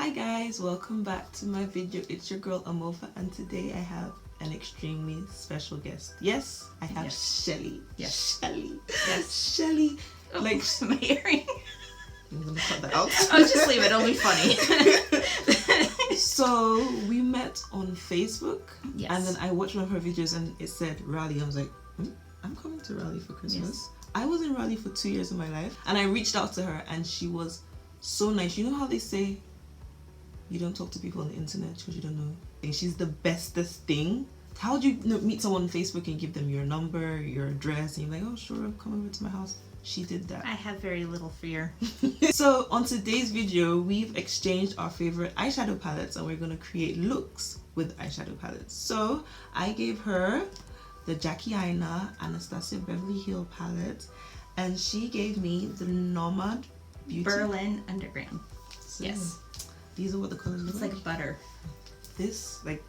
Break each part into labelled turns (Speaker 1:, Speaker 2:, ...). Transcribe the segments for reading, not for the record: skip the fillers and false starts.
Speaker 1: Hi guys, welcome back to my video. It's your girl Amofa, and today I have an extremely special guest. Yes, I have Shelly.
Speaker 2: Yes.
Speaker 1: Shelly.
Speaker 2: Yes.
Speaker 1: Shelly.
Speaker 2: Oh,
Speaker 1: like
Speaker 2: my earring.
Speaker 1: I'm gonna cut that out.
Speaker 2: Oh, just leave it. It'll be funny.
Speaker 1: So we met on Facebook,
Speaker 2: Yes.
Speaker 1: and then I watched one of her videos, and it said Raleigh. I was like, I'm coming to Raleigh for Christmas.
Speaker 2: Yes.
Speaker 1: I was in Raleigh for 2 years of my life, and I reached out to her, and she was so nice. You know how they say you don't talk to people on the internet because you don't know? She's the bestest thing. How do you meet someone on Facebook and give them your number, your address, and you're like, oh sure, come over to my house? She did that.
Speaker 2: I have very little fear.
Speaker 1: So on today's video, we've exchanged our favorite eyeshadow palettes, and we're going to create looks with eyeshadow palettes. So I gave her the Jackie Aina Anastasia Beverly Hill palette, and she gave me the Nomad Beauty
Speaker 2: Berlin Underground.
Speaker 1: So,
Speaker 2: yes.
Speaker 1: These are what the colors look
Speaker 2: It's like butter.
Speaker 1: This, like,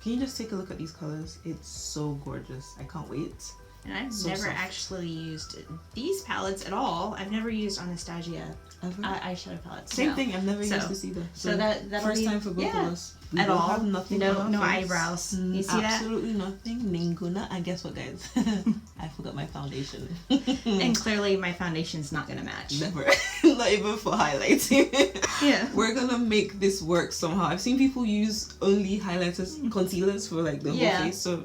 Speaker 1: can you just take a look at these colors? It's so gorgeous. I can't wait.
Speaker 2: And I've
Speaker 1: So
Speaker 2: never
Speaker 1: soft.
Speaker 2: actually used these palettes at all. I've never used Anastasia
Speaker 1: Ever?
Speaker 2: eyeshadow palettes.
Speaker 1: Same
Speaker 2: no.
Speaker 1: thing. I've never
Speaker 2: So-
Speaker 1: used this either.
Speaker 2: So that'll
Speaker 1: first
Speaker 2: be,
Speaker 1: time for both of us. We
Speaker 2: At
Speaker 1: both
Speaker 2: all.
Speaker 1: have nothing on our
Speaker 2: No
Speaker 1: face.
Speaker 2: eyebrows. You see that?
Speaker 1: Absolutely nothing. Ninguna. And guess what, guys? I forgot my foundation.
Speaker 2: And clearly my foundation's not gonna match.
Speaker 1: Never. Not even for highlighting.
Speaker 2: Yeah.
Speaker 1: We're gonna make this work somehow. I've seen people use only highlighters, concealers for like the whole face. So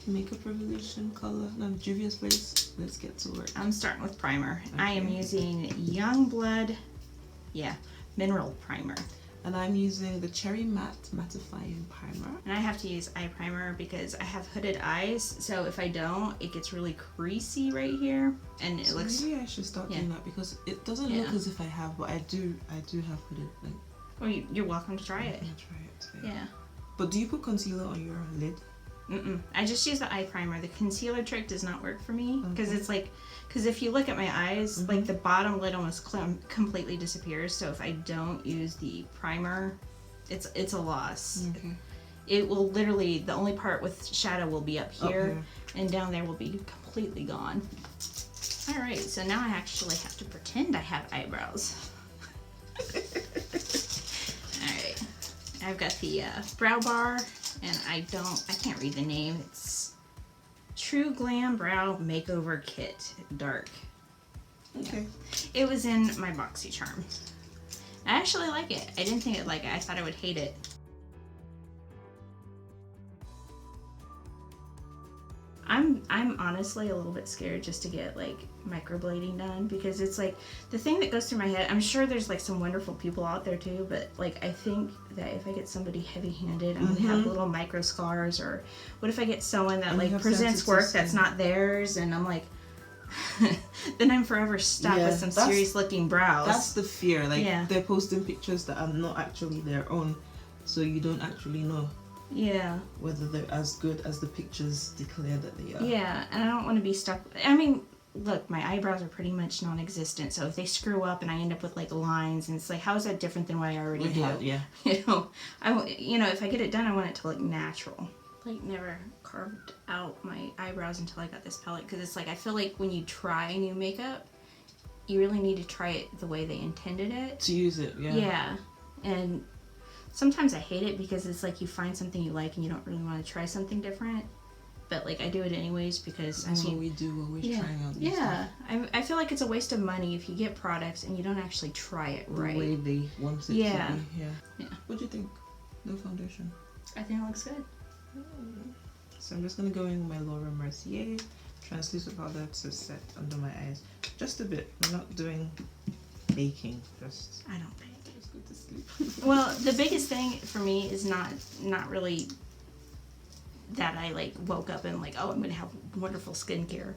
Speaker 1: makeup revolution color. No, Juvia's place. Let's get to work.
Speaker 2: I'm starting with primer.
Speaker 1: Okay.
Speaker 2: I am using Youngblood, mineral primer.
Speaker 1: And I'm using the Cherry Matte Mattifying Primer.
Speaker 2: And I have to use eye primer because I have hooded eyes, so if I don't, it gets really creasy right here, and it
Speaker 1: So
Speaker 2: looks.
Speaker 1: maybe I should start doing that because it doesn't look as if I have, but I do have hooded. Like,
Speaker 2: Well, you're welcome to try
Speaker 1: I'm
Speaker 2: it.
Speaker 1: gonna try it today.
Speaker 2: Yeah.
Speaker 1: But do you put concealer on your lid?
Speaker 2: I just use the eye primer. The concealer trick does not work for me because
Speaker 1: Okay.
Speaker 2: it's like, because if you look at my eyes, like the bottom lid almost completely disappears. So if I don't use the primer, it's a loss.
Speaker 1: Okay.
Speaker 2: It will literally, the only part with shadow will be up here, and down there will be completely gone. All right, so now I actually have to pretend I have eyebrows. All right, I've got the brow bar, and I can't read the name. It's True Glam Brow Makeover Kit Dark.
Speaker 1: Okay.
Speaker 2: It was in my BoxyCharm. I actually like it. I didn't think I'd like it. I thought I would hate it. I'm honestly a little bit scared just to get like microblading done because it's like the thing that goes through my head. I'm sure there's like some wonderful people out there too, but like I think that if I get somebody heavy-handed, I'm gonna have little micro scars. Or what if I get someone that like presents work that's not theirs, and I'm like, then I'm forever stuck with some serious looking brows.
Speaker 1: That's the fear. Like they're posting pictures that are not actually their own, so you don't actually know.
Speaker 2: Yeah.
Speaker 1: Whether they're as good as the pictures declare that they are.
Speaker 2: Yeah, and I don't want to be stuck. I mean, look, my eyebrows are pretty much non-existent, so if they screw up and I end up with like lines, and it's like, how is that different than what I already do?
Speaker 1: Yeah.
Speaker 2: If I get it done, I want it to look natural. Like, never carved out my eyebrows until I got this palette, because it's like, I feel like when you try new makeup, you really need to try it the way they intended it.
Speaker 1: To use it,
Speaker 2: Yeah, and sometimes I hate it because it's like you find something you like and you don't really want to try something different. But like I do it anyways because
Speaker 1: that's what we do. We're always trying out new
Speaker 2: stuff.
Speaker 1: Yeah,
Speaker 2: I feel like it's a waste of money if you get products and you don't actually try it right.
Speaker 1: The way they want it to be. Yeah. What do you think? No foundation.
Speaker 2: I think it looks good.
Speaker 1: So I'm just gonna go in with my Laura Mercier translucent powder to set under my eyes, just a bit. I'm not doing baking. Just
Speaker 2: I don't bake.
Speaker 1: Just go to sleep.
Speaker 2: Well, the biggest thing for me is not really that I like woke up and like, oh, I'm gonna have wonderful skincare.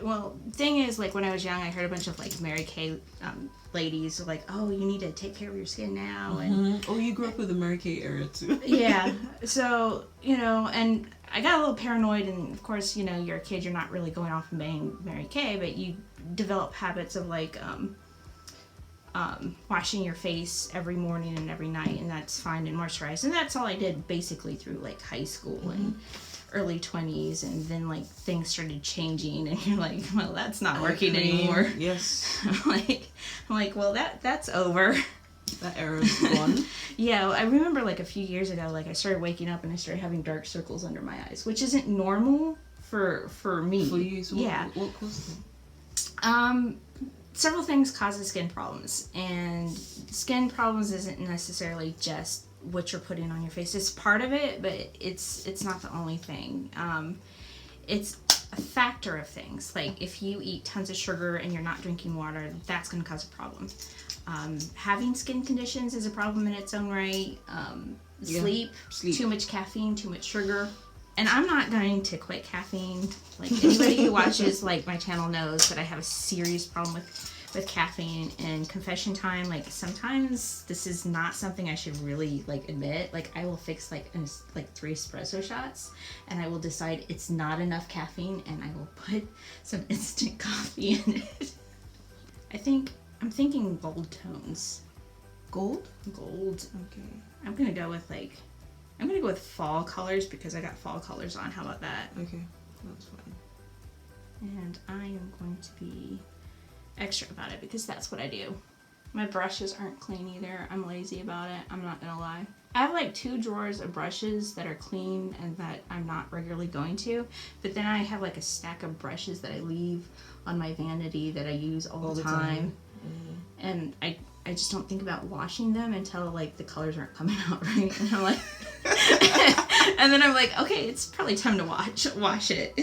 Speaker 2: Well, thing is, like when I was young, I heard a bunch of like Mary Kay ladies like, oh, you need to take care of your skin now. And
Speaker 1: oh, you grew up with the Mary Kay era too.
Speaker 2: Yeah. So and I got a little paranoid, and of course, you're a kid, you're not really going off and banging Mary Kay, but you develop habits of like washing your face every morning and every night, and that's fine, and moisturize, and that's all I did basically through like high school and early 20s, and then like things started changing, and you're like, well, that's not working anymore.
Speaker 1: Yes.
Speaker 2: I'm like, well, that's over.
Speaker 1: That era's gone.
Speaker 2: Yeah, I remember like a few years ago, like I started waking up and I started having dark circles under my eyes, which isn't normal for me.
Speaker 1: For you, so
Speaker 2: yeah.
Speaker 1: What caused it?
Speaker 2: Several things causes skin problems, and skin problems isn't necessarily just what you're putting on your face. It's part of it, but it's not the only thing. It's a factor of things. Like if you eat tons of sugar and you're not drinking water, that's going to cause a problem. Having skin conditions is a problem in its own right. Sleep, too much caffeine, too much sugar. And I'm not going to quit caffeine. Like anybody who watches like my channel knows that I have a serious problem with caffeine. And confession time, like sometimes this is not something I should really like admit. Like I will fix like 3 espresso shots, and I will decide it's not enough caffeine, and I will put some instant coffee in it. I'm thinking gold tones.
Speaker 1: Gold?
Speaker 2: Gold.
Speaker 1: Okay.
Speaker 2: I'm gonna go with fall colors because I got fall colors on. How about that?
Speaker 1: Okay, that's fine.
Speaker 2: And I am going to be extra about it because that's what I do. My brushes aren't clean either. I'm lazy about it. I'm not gonna lie. I have like 2 drawers of brushes that are clean and that I'm not regularly going to, but then I have like a stack of brushes that I leave on my vanity that I use all the time.
Speaker 1: Mm-hmm.
Speaker 2: And I just don't think about washing them until like the colors aren't coming out right, and I'm like and then I'm like, okay, it's probably time to wash it.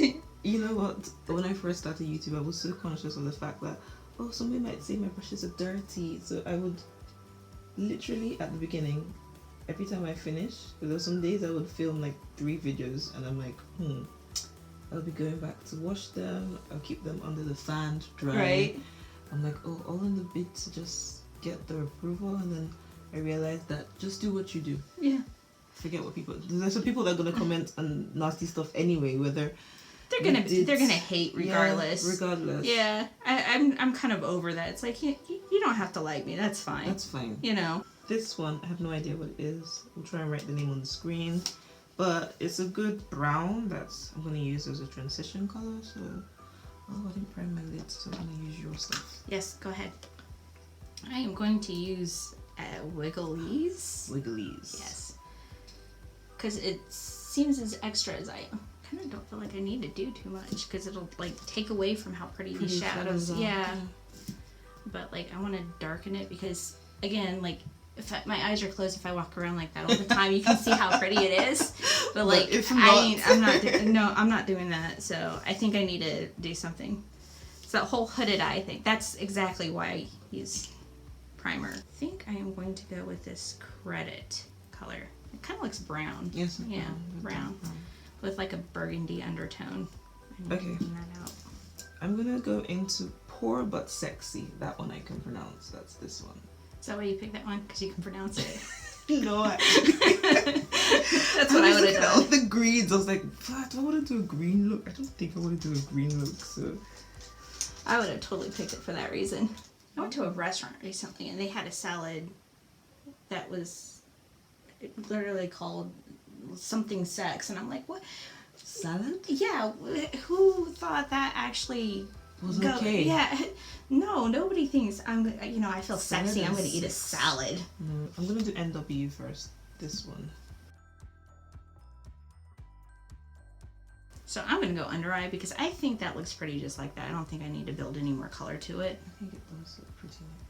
Speaker 1: You know what? When I first started YouTube, I was so conscious of the fact that, oh, somebody might say my brushes are dirty. So I would literally, at the beginning, every time I finish, there were some days I would film like 3 videos, and I'm like, I'll be going back to wash them. I'll keep them under the fan to dry.
Speaker 2: Right.
Speaker 1: I'm like, oh, all in the bit to just get the approval, and then I realized that just do what you do.
Speaker 2: Yeah.
Speaker 1: Forget what people. There's some people that are gonna comment on nasty stuff anyway, whether
Speaker 2: they're gonna hate regardless.
Speaker 1: Yeah, regardless.
Speaker 2: Yeah, I'm kind of over that. It's like you don't have to like me. That's fine.
Speaker 1: That's fine.
Speaker 2: You know.
Speaker 1: This one, I have no idea what it is. We'll try and write the name on the screen, but it's a good brown. I'm gonna use as a transition color. So, oh, I didn't prime my lids, so I'm gonna use your stuff.
Speaker 2: Yes, go ahead. I am going to use Wigglies.
Speaker 1: Wigglies.
Speaker 2: Yes. Because it seems as extra as I kind of don't feel like I need to do too much because it'll like take away from how pretty these shadows are. Yeah. But like I want to darken it because again, like if my eyes are closed, if I walk around like that all the time, you can see how pretty it is. But like I'm not doing that. So I think I need to do something. It's that whole hooded eye thing. That's exactly why I use primer. I think I am going to go with this credit color. It kind of looks brown.
Speaker 1: Yes.
Speaker 2: Yeah, brown. With like a burgundy undertone.
Speaker 1: Okay.
Speaker 2: That out.
Speaker 1: I'm gonna go into Poor But Sexy. That one I can pronounce. That's this one.
Speaker 2: Is that why you picked that one? Because you can pronounce it.
Speaker 1: No, actually.
Speaker 2: That's what I would have done.
Speaker 1: All the greens. I was like, what? Do I want to do a green look? I don't think I want to do a green look. So
Speaker 2: I would have totally picked it for that reason. I went to a restaurant recently and they had a salad that was literally called something sex, and I'm like, what
Speaker 1: salad?
Speaker 2: Yeah, who thought that actually
Speaker 1: was okay?
Speaker 2: Yeah, no, nobody thinks I feel
Speaker 1: salad
Speaker 2: sexy. I'm gonna eat a salad.
Speaker 1: No, I'm gonna do NW first. This one.
Speaker 2: So I'm gonna go under eye because I think that looks pretty just like that. I don't think I need to build any more color to it.
Speaker 1: I think it does look pretty like that.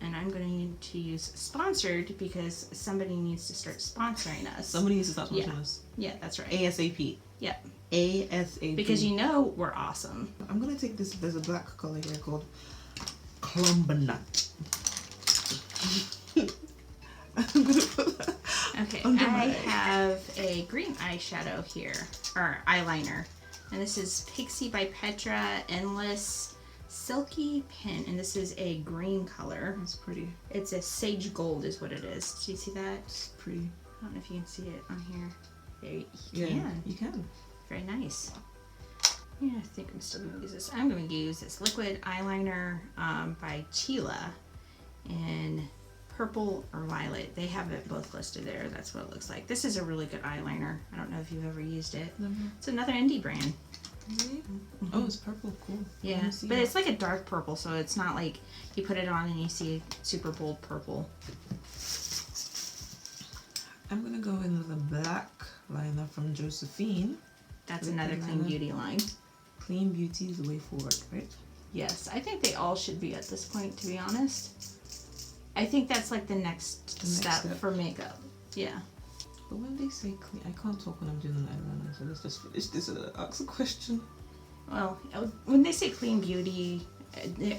Speaker 2: And I'm going to need to use sponsored because somebody needs to start sponsoring us.
Speaker 1: Somebody needs to start sponsoring us.
Speaker 2: Yeah, that's right.
Speaker 1: ASAP.
Speaker 2: Yep.
Speaker 1: ASAP.
Speaker 2: Because you know we're awesome.
Speaker 1: I'm going to take this, there's a black color here called Clumbernut. I'm going to put that
Speaker 2: Okay,
Speaker 1: under
Speaker 2: I have a green eyeshadow here, or eyeliner. And this is Pixie by Petra Endless Silky Pin, and this is a green color.
Speaker 1: It's pretty.
Speaker 2: It's a sage gold is what it is. Do you see that?
Speaker 1: It's pretty.
Speaker 2: I don't know if you can see it on here. There
Speaker 1: you can. You can.
Speaker 2: Very nice. Yeah, I think I'm still going to use this. I'm going to use this liquid eyeliner by Chila in purple or violet. They have it both listed there. That's what it looks like. This is a really good eyeliner. I don't know if you've ever used it.
Speaker 1: Mm-hmm.
Speaker 2: It's another indie brand.
Speaker 1: Oh, it's purple. Cool.
Speaker 2: Yeah, but it's like a dark purple, so it's not like you put it on and you see super bold purple.
Speaker 1: I'm gonna go in with a black liner from Josephine.
Speaker 2: That's another Clean Beauty line.
Speaker 1: Clean Beauty is the way forward, right?
Speaker 2: Yes, I think they all should be at this point, to be honest. I think that's like the next step for makeup. Yeah.
Speaker 1: But when they say clean, I can't talk when I'm doing an eyeliner, so let's just finish this and ask a question.
Speaker 2: Well, when they say Clean Beauty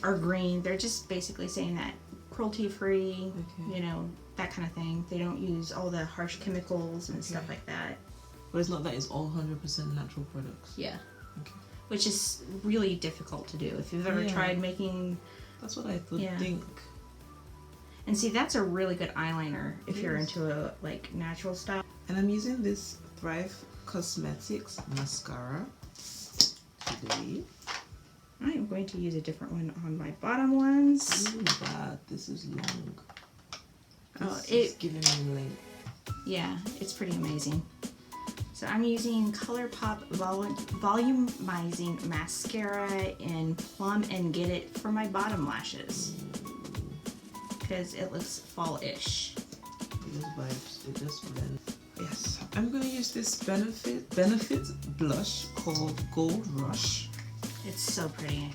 Speaker 2: or green, they're just basically saying that cruelty-free, you know, that kind of thing. They don't use all the harsh chemicals and stuff like that.
Speaker 1: But it's not that it's all 100% natural products.
Speaker 2: Yeah.
Speaker 1: Okay.
Speaker 2: Which is really difficult to do. If you've ever tried making...
Speaker 1: That's what I think.
Speaker 2: And see, that's a really good eyeliner if you're into a like natural style.
Speaker 1: And I'm using this Thrive Cosmetics mascara today.
Speaker 2: I am going to use a different one on my bottom ones.
Speaker 1: Ooh, God, this is long.
Speaker 2: This
Speaker 1: is giving me length.
Speaker 2: Yeah, it's pretty amazing. So I'm using ColourPop Volumizing Mascara in Plum and Get It for my bottom lashes. Because it looks fall-ish.
Speaker 1: Those vibes, they just blend. Yes, I'm gonna use this Benefit blush called Gold Rush.
Speaker 2: It's so pretty.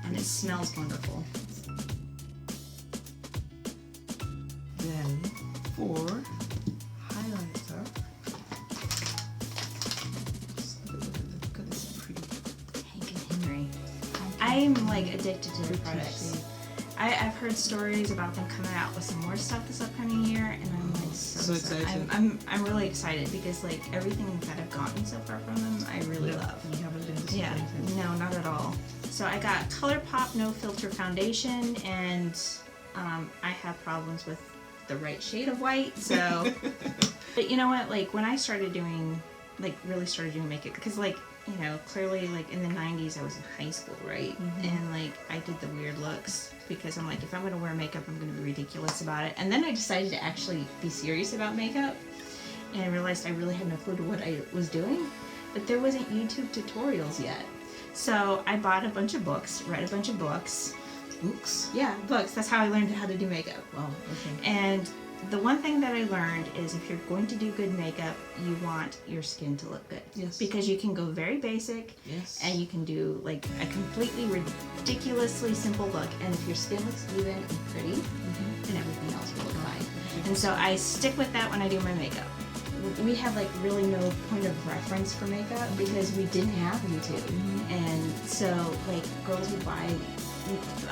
Speaker 2: And it smells wonderful.
Speaker 1: Then for highlighter, look at this pretty.
Speaker 2: Hank and Henry. I'm like addicted to their products. I've heard stories about them coming out with some more stuff this upcoming year, and I'm like so excited. I'm really excited because like everything that I've gotten so far from them, I really love.
Speaker 1: You haven't been disappointed?
Speaker 2: Yeah, no, not at all. So I got ColourPop No Filter Foundation, and I have problems with the right shade of white. So, but you know what? Like when I started doing, really started doing makeup, because like, you know, clearly like in the 90s I was in high school, right? And like I did the weird looks because I'm like, if I'm going to wear makeup, I'm going to be ridiculous about it. And then I decided to actually be serious about makeup, and I realized I really had no clue to what I was doing, but there wasn't YouTube tutorials yet. So I bought a bunch of books, read a bunch of books.
Speaker 1: Books?
Speaker 2: Yeah, books. That's how I learned how to do makeup.
Speaker 1: Wow, okay.
Speaker 2: And the one thing that I learned is if you're going to do good makeup, you want your skin to look good.
Speaker 1: Yes.
Speaker 2: Because you can go very basic, and you can do like a completely ridiculously simple look, and if your skin looks even and pretty, then everything else will look fine. And so I stick with that when I do my makeup. We have like really no point of reference for makeup because we didn't have YouTube. And so like girls would buy,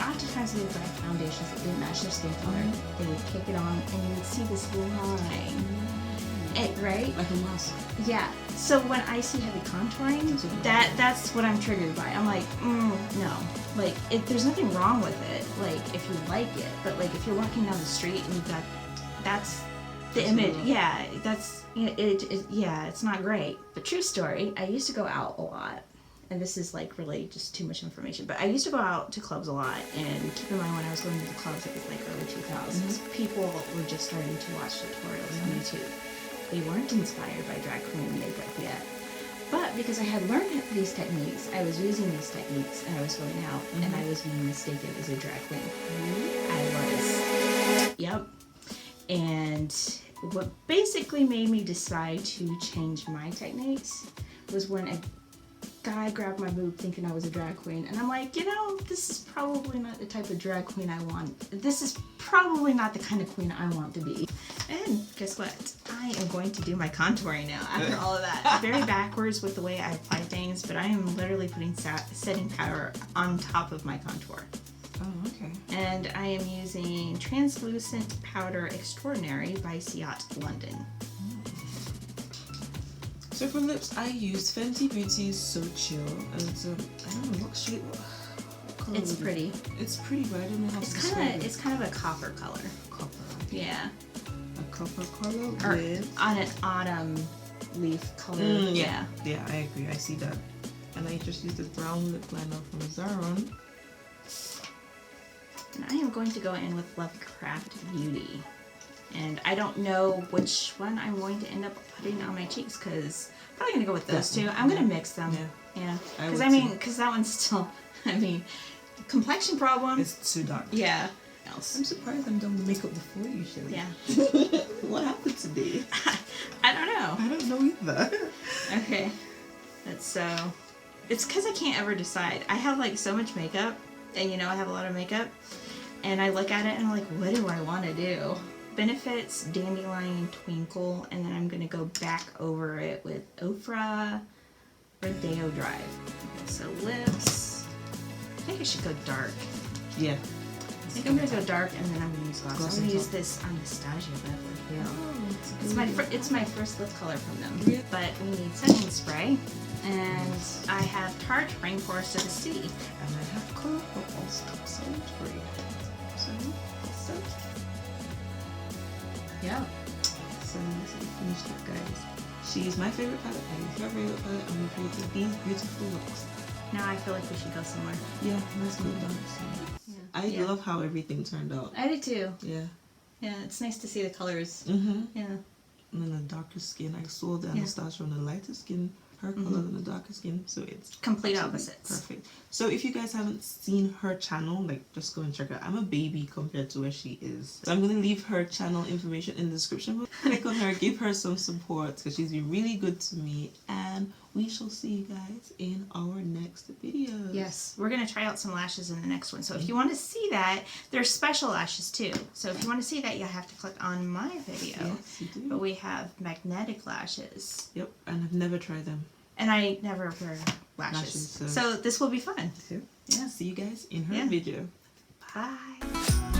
Speaker 2: oftentimes they would buy foundations that didn't match their skin color. They would kick it on and you would see this line. Right?
Speaker 1: Like a mask.
Speaker 2: Yeah. So when I see heavy contouring, that's what I'm triggered by. I'm like, no. Like, there's nothing wrong with it, like, if you like it. But, like, if you're walking down the street and you've got, that's the image. Yeah, that's, it's not great. But true story, I used to go out a lot. And this is, like, really just too much information. But I used to go out to clubs a lot. And keep in mind, when I was going to the clubs, it was, like, early 2000s. People were just starting to watch tutorials on YouTube. They weren't inspired by drag queen makeup yet. But because I had learned these techniques, I was using these techniques, and I was going out, and I was being mistaken as a drag queen. I was. Yep. And what basically made me decide to change my techniques was when a guy grabbed my boob thinking I was a drag queen, and I'm like, you know, this is probably not the type of drag queen I want. This is probably not the kind of queen I want to be. And guess what? I am going to do my contouring now after all of that. Very backwards with the way I apply things, but I am literally putting setting powder on top of my contour.
Speaker 1: Oh, okay.
Speaker 2: And I am using Translucent Powder Extraordinary by Ciat London.
Speaker 1: So for lips, I used Fenty Beauty's So Chill, and I don't know what shade. What color
Speaker 2: It's pretty.
Speaker 1: It's pretty, but I don't know how to describe it.
Speaker 2: It's kind of a copper color.
Speaker 1: Copper.
Speaker 2: Yeah.
Speaker 1: A copper color
Speaker 2: Or
Speaker 1: with
Speaker 2: on an autumn leaf color.
Speaker 1: Yeah, I agree. I see that. And I just used this brown lip liner from Zaron.
Speaker 2: And I am going to go in with Lovecraft Beauty. And I don't know which one I'm going to end up putting on my cheeks because Probably gonna go with those two. I'm gonna mix them. Yeah. Because because that one's still, complexion problem.
Speaker 1: It's too dark.
Speaker 2: Yeah.
Speaker 1: I'm surprised I'm done with makeup before you, Shelly.
Speaker 2: Yeah.
Speaker 1: What happened today?
Speaker 2: I don't know.
Speaker 1: I don't know either.
Speaker 2: Okay. That's it's because I can't ever decide. I have like so much makeup, and I have a lot of makeup, and I look at it and I'm like, what do I want to do? Benefits, Dandelion, Twinkle, and then I'm gonna go back over it with Ofra or Deo Drive. Okay, so lips. I think I should go dark.
Speaker 1: Yeah.
Speaker 2: I think I'm gonna go dark, and then I'm gonna use gloss. I'm gonna use this Anastasia Beverly Hills. It's my first lip color from them.
Speaker 1: Yeah.
Speaker 2: But we need setting spray, and I have Tarte Rainforest of the Sea.
Speaker 1: And I have Coral so free. So
Speaker 2: Yeah.
Speaker 1: So we finished up, guys. She's my favorite palette. I use her favorite palette, and we created these beautiful looks.
Speaker 2: Now I feel like we should go somewhere.
Speaker 1: Yeah, let's go down. I love how everything turned out.
Speaker 2: I do too.
Speaker 1: Yeah.
Speaker 2: Yeah, it's nice to see the colors. Yeah.
Speaker 1: And then the darker skin. I saw the Anastasia on the lighter skin, her color on the darker skin, so it's
Speaker 2: complete opposites.
Speaker 1: Perfect. So if you guys haven't seen her channel, like, just go and check her. I'm a baby compared to where she is. So I'm gonna leave her channel information in the description box. Click on her, give her some support, because she's been really good to me, and we shall see you guys in our next video.
Speaker 2: Yes, we're gonna try out some lashes in the next one. So if you want to see that, there's special lashes too. So if you want to see that, you'll have to click on my video.
Speaker 1: Yes, you do.
Speaker 2: But we have magnetic lashes.
Speaker 1: Yep, and I've never tried them.
Speaker 2: And I never wear lashes. So this will be fun.
Speaker 1: Yeah. See you guys in her video.
Speaker 2: Bye.